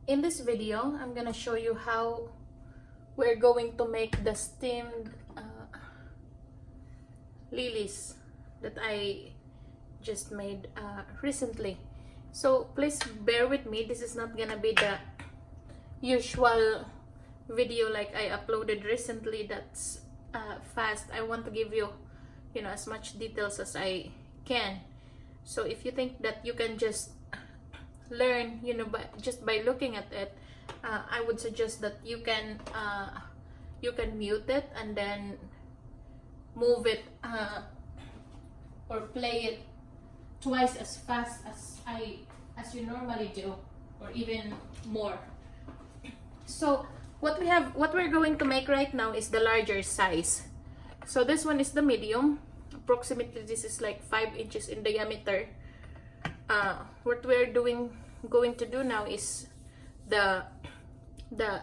In this video, I'm gonna show you how we're going to make the steamed lilies that I just made recently. So please bear with me. This is not gonna be the usual video like I uploaded recently that's fast. I want to give you, as much details as I can. So if you think that you can just learn, just by looking at it, I would suggest that you can mute it and then move it or play it twice as fast as you normally do, or even more. So what we're going to make right now is the larger size. So this one is the medium. Approximately this is like 5 inches in diameter. What we're going to do now is the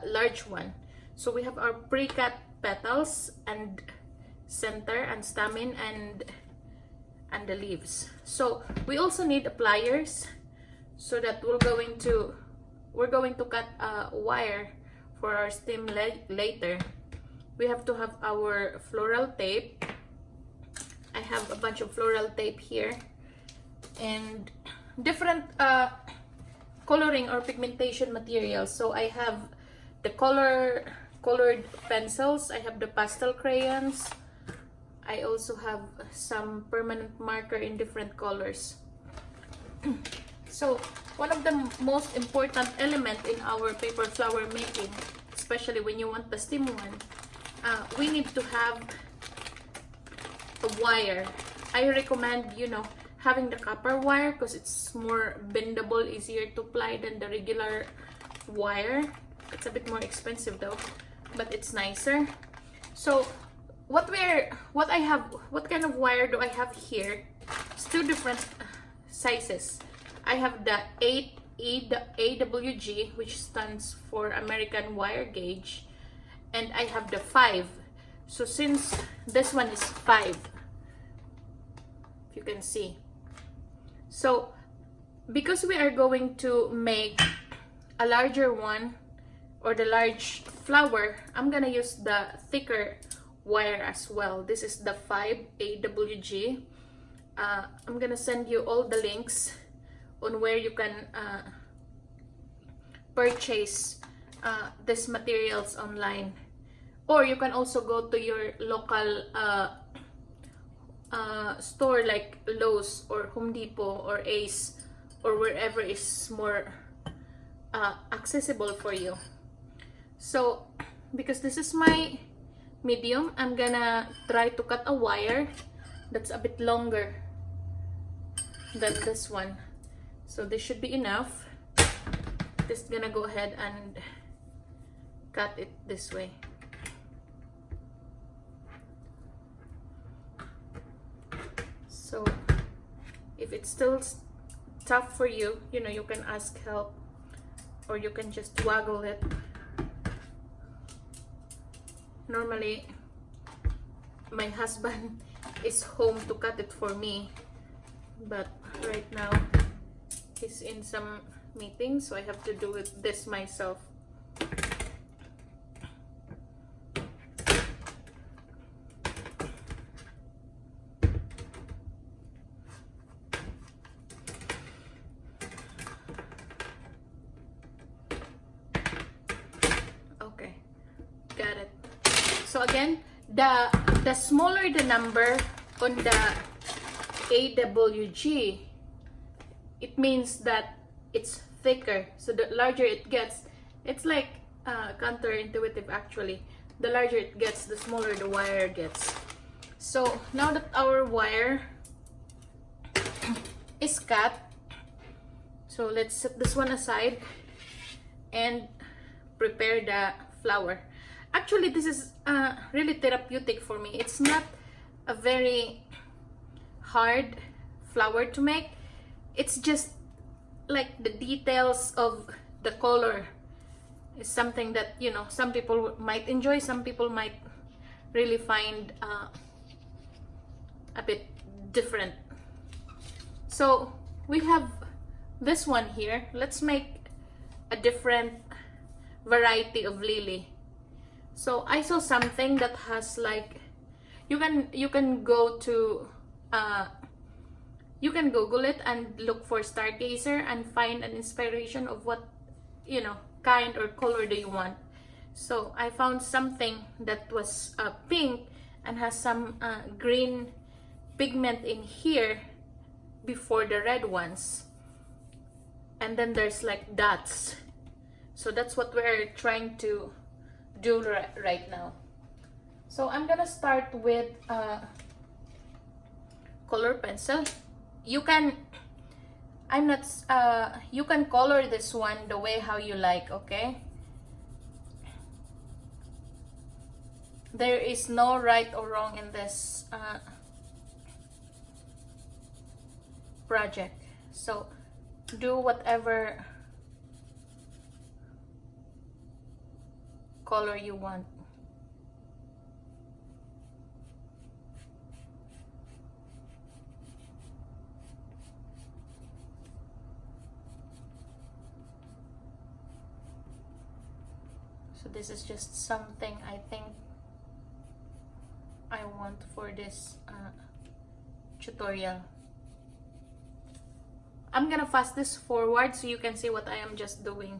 large one. So we have our pre-cut petals and center and stamen and the leaves. So we also need pliers, so that we're going to cut a wire for our stem later. We have to have our floral tape. I have a bunch of floral tape here and different coloring or pigmentation materials. So I have the colored pencils, I have the pastel crayons, I also have some permanent marker in different colors. So one of the most important element in our paper flower making, especially when you want the stem one, we need to have a wire. I recommend, having the copper wire because it's more bendable, easier to apply than the regular wire. It's a bit more expensive though, but it's nicer. So what kind of wire do I have here? It's two different sizes. I have the 8 AWG, which stands for American Wire Gauge, and I have the 5. So since this one is 5, if you can see. So because we are going to make a larger one, or the large flower, I'm gonna use the thicker wire as well. This is the 5 AWG. I'm gonna send you all the links on where you can purchase these materials online, or you can also go to your local store like Lowe's or Home Depot or Ace, or wherever is more accessible for you. So because this is my medium, I'm gonna try to cut a wire that's a bit longer than this one. So this should be enough. Just gonna go ahead and cut it this way. So if it's still tough for you, you can ask help, or you can just waggle it. Normally my husband is home to cut it for me, but right now he's in some meeting, so I have to do this myself. Okay, got it. So again, the smaller the number on the AWG, it means that it's thicker. So the larger it gets, it's like counterintuitive actually. The larger it gets, the smaller the wire gets. So now that our wire is cut, so let's set this one aside and prepare the flower. Actually, this is really therapeutic for me. It's not a very hard flower to make. It's just like the details of the color is something that, some people might enjoy, some people might really find a bit different. So we have this one here. Let's make a different variety of lily. So I saw something that has like, you can go to you can Google it and look for Stargazer and find an inspiration of what, kind or color do you want. So I found something that was pink and has some green pigment in here before the red ones, and then there's like dots. So that's what we're trying to do right now. So I'm gonna start with color pencil. You can you can color this one the way how you like, okay? There is no right or wrong in this project. So do whatever color you want. So this is just something I think I want for this tutorial. I'm gonna fast this forward so you can see what I am just doing.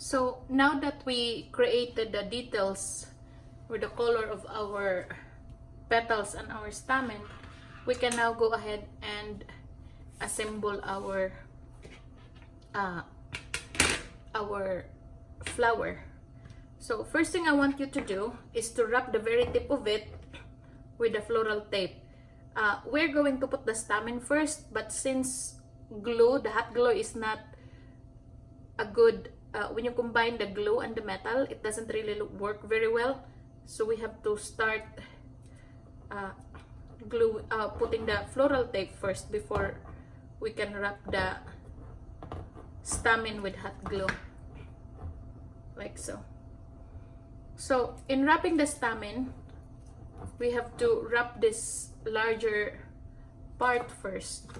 So now that we created the details with the color of our petals and our stamen, we can now go ahead and assemble our flower. So first thing I want you to do is to wrap the very tip of it with the floral tape. We're going to put the stamen first, but since glue, the hot glue is not a good, when you combine the glue and the metal, it doesn't really work very well. So we have to start putting the floral tape first before we can wrap the stamen with hot glue, like so. So in wrapping the stamen, we have to wrap this larger part first.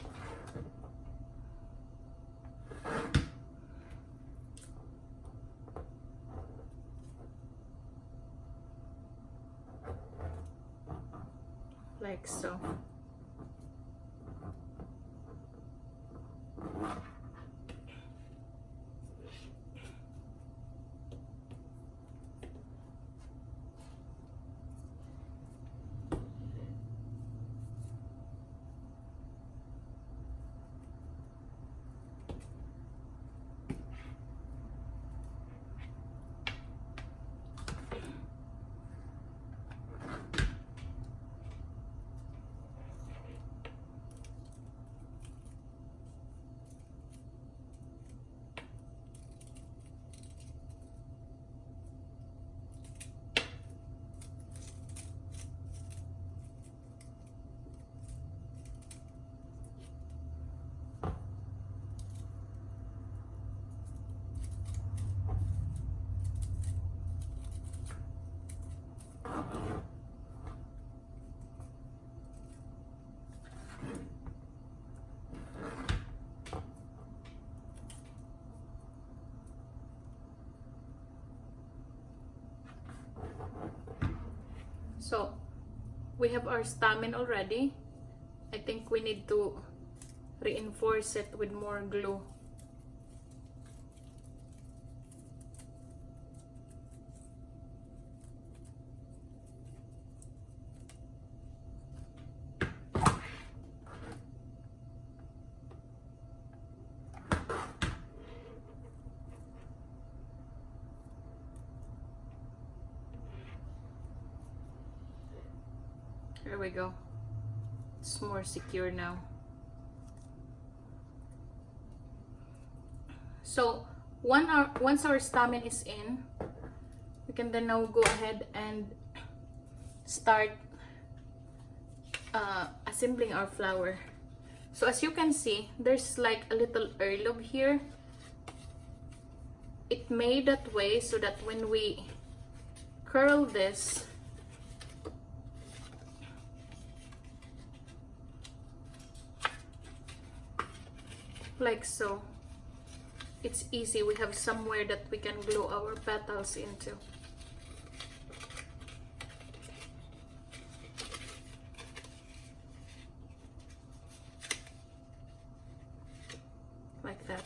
Like so. So we have our stamen already. I think we need to reinforce it with more glue. There we go. It's more secure now. So once our stamen is in, we can then now go ahead and start assembling our flower. So as you can see, there's like a little air lobe here. It made that way so that when we curl this, like so, it's easy. We have somewhere that we can glue our petals into. Like that.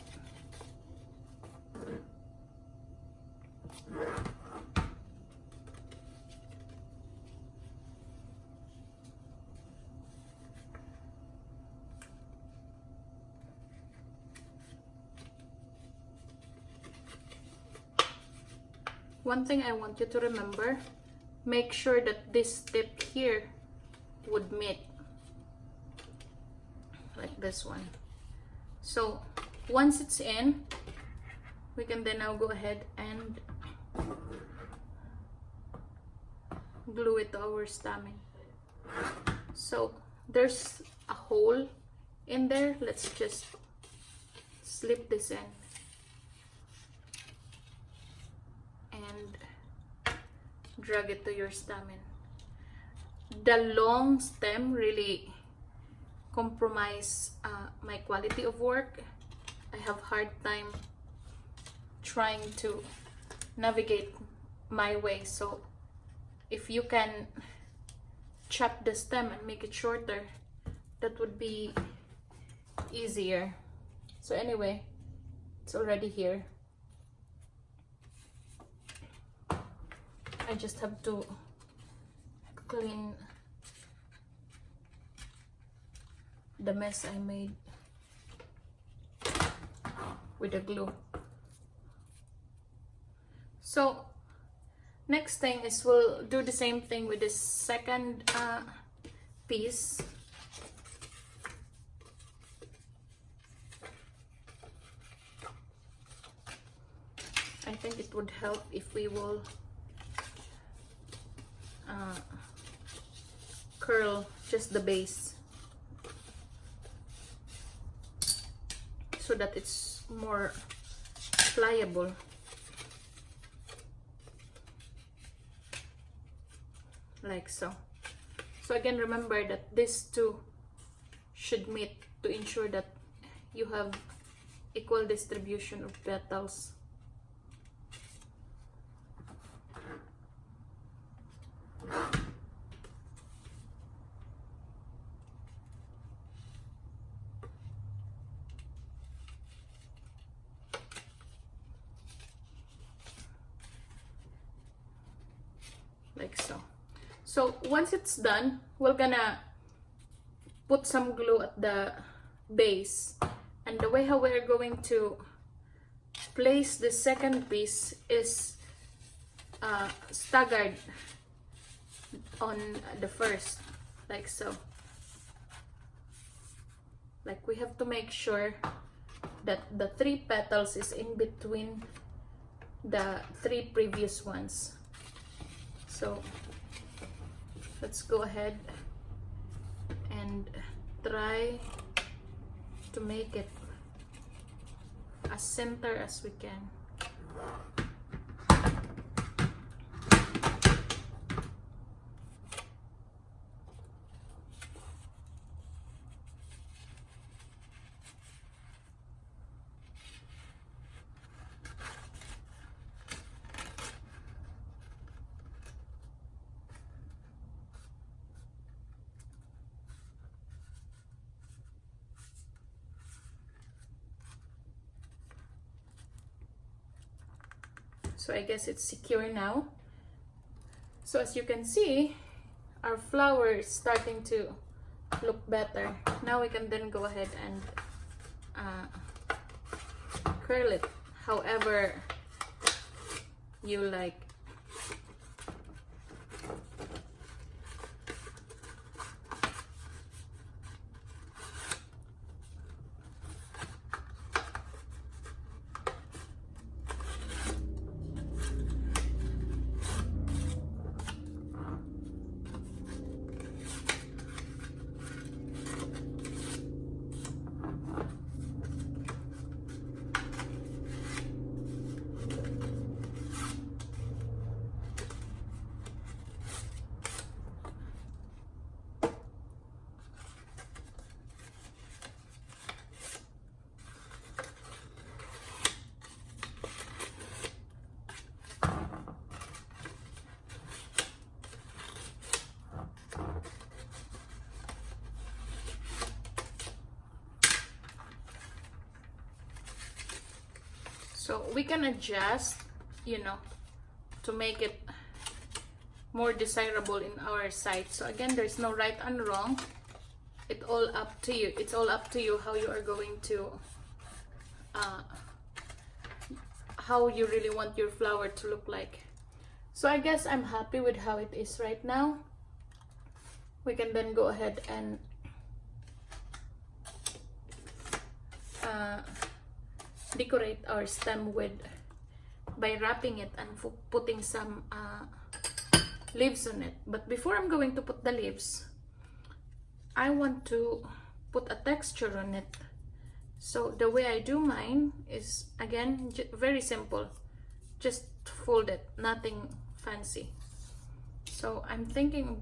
One thing I want you to remember, make sure that this tip here would meet, like this one. So once it's in, we can then now go ahead and glue it to our stamen. So there's a hole in there. Let's just slip this in and drag it to your stamen. The long stem really compromise my quality of work. I have hard time trying to navigate my way, so if you can chop the stem and make it shorter, that would be easier. So anyway, it's already here. I just have to clean the mess I made with the glue. So next thing is we'll do the same thing with this second piece. I think it would help if we will curl just the base so that it's more pliable. Like so. So again, remember that these two should meet to ensure that you have equal distribution of petals. Like so. So once it's done, we're gonna put some glue at the base, and the way how we're going to place the second piece is staggered on the first, like so. Like we have to make sure that the 3 petals is in between the 3 previous ones. So let's go ahead and try to make it as center as we can. So I guess it's secure now. So as you can see, our flower is starting to look better. Now we can then go ahead and curl it however you like. So we can adjust, you know, to make it more desirable in our sight. So again, there's no right and wrong. It's all up to you. It's all up to you how you are going to, how you really want your flower to look like. So I guess I'm happy with how it is right now. We can then go ahead and decorate our stem with by wrapping it and putting some leaves on it. But before I'm going to put the leaves, I want to put a texture on it. So the way I do mine is, again, very simple. Just fold it, nothing fancy. So I'm thinking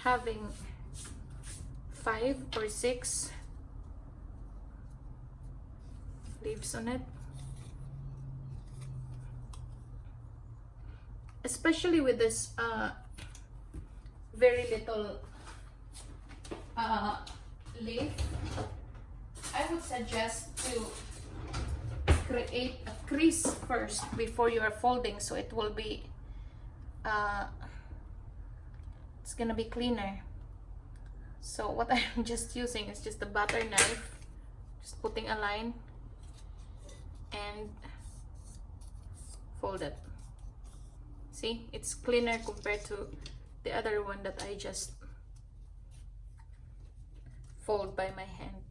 having 5 or 6 leaves on it, especially with this very little leaf. I would suggest to create a crease first before you are folding, so it will be it's gonna be cleaner. So what I'm just using is just a butter knife, just putting a line and fold it. See, it's cleaner compared to the other one that I just fold by my hand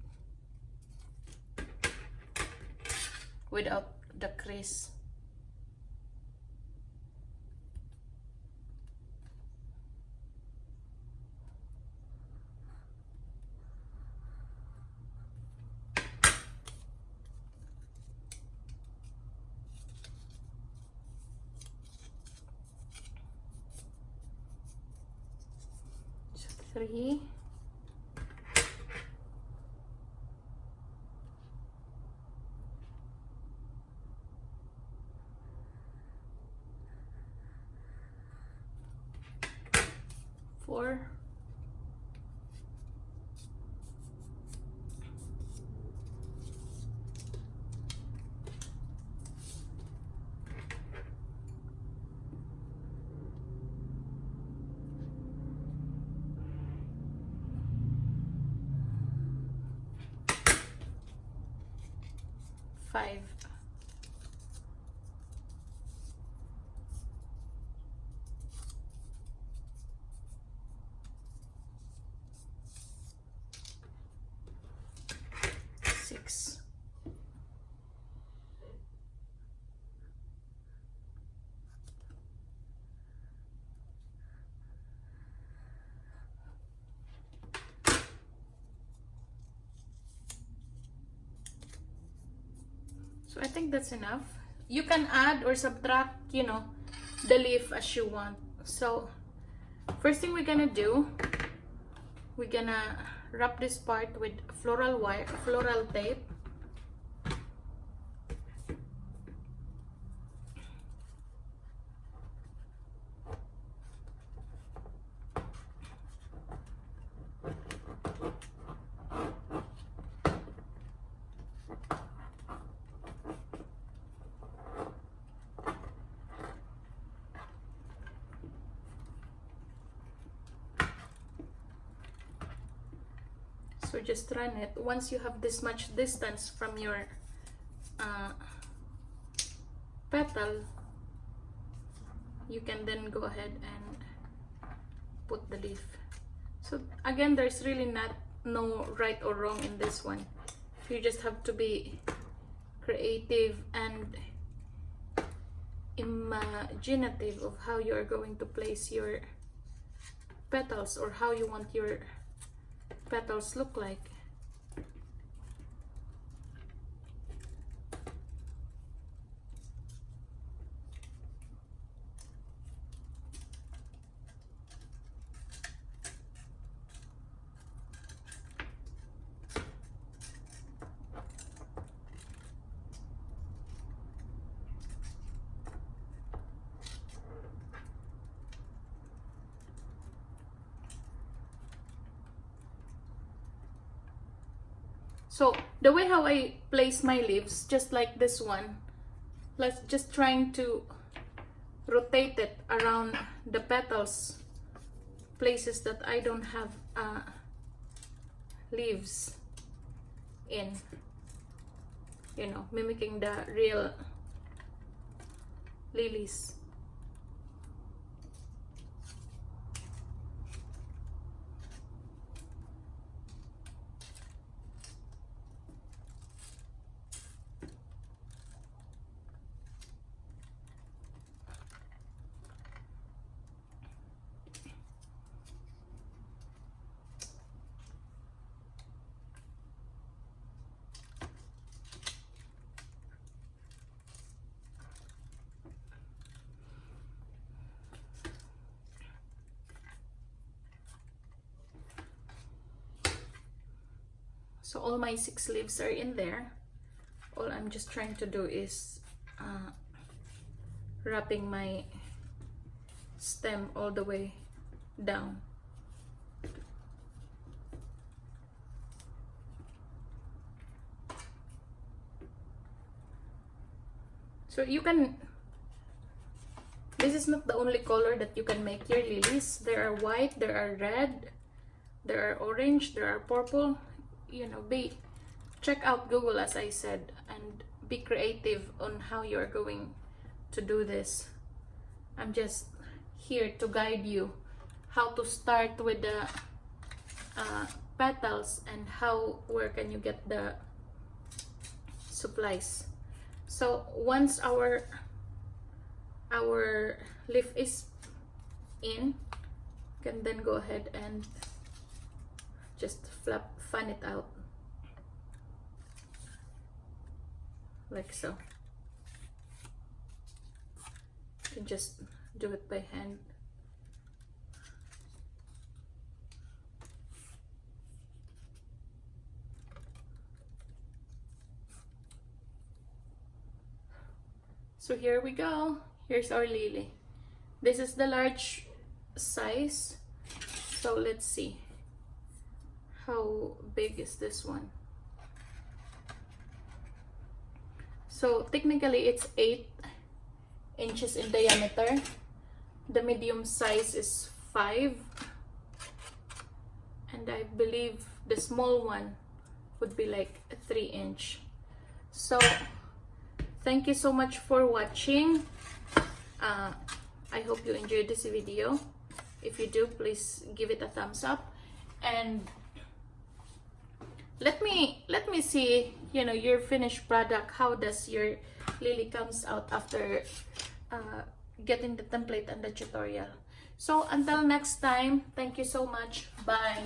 without the crease. So 3. 4. 5. 6. 'So I think that's enough. You can add or subtract, you know, the leaf as you want. So first thing we're gonna do, we're gonna wrap this part with floral wire, floral tape. So just run it. Once you have this much distance from your petal, you can then go ahead and put the leaf. So again, there's really no right or wrong in this one. You just have to be creative and imaginative of how you are going to place your petals or how you want your petals look like. So the way how I place my leaves, just like this one, let's just trying to rotate it around the petals, places that I don't have leaves in, you know, mimicking the real lilies. So all my 6 leaves are in there. All I'm just trying to do is wrapping my stem all the way down. So you can this is not the only color that you can make your lilies. There are white, there are red, there are orange, there are purple. You know, check out Google, as I said, and be creative on how you're going to do this. I'm just here to guide you how to start with the petals and where can you get the supplies. So once our leaf is in, you can then go ahead and just fan it out like so. You can just do it by hand. So here we go. Here's our lily. This is the large size. So let's see. How big is this one? So technically it's 8 inches in diameter. The medium size is 5. And I believe the small one would be like a 3-inch. So thank you so much for watching. I hope you enjoyed this video. If you do, please give it a thumbs up, and let me see, you know, your finished product. How does your lily comes out after getting the template and the tutorial. So until next time, thank you so much. Bye.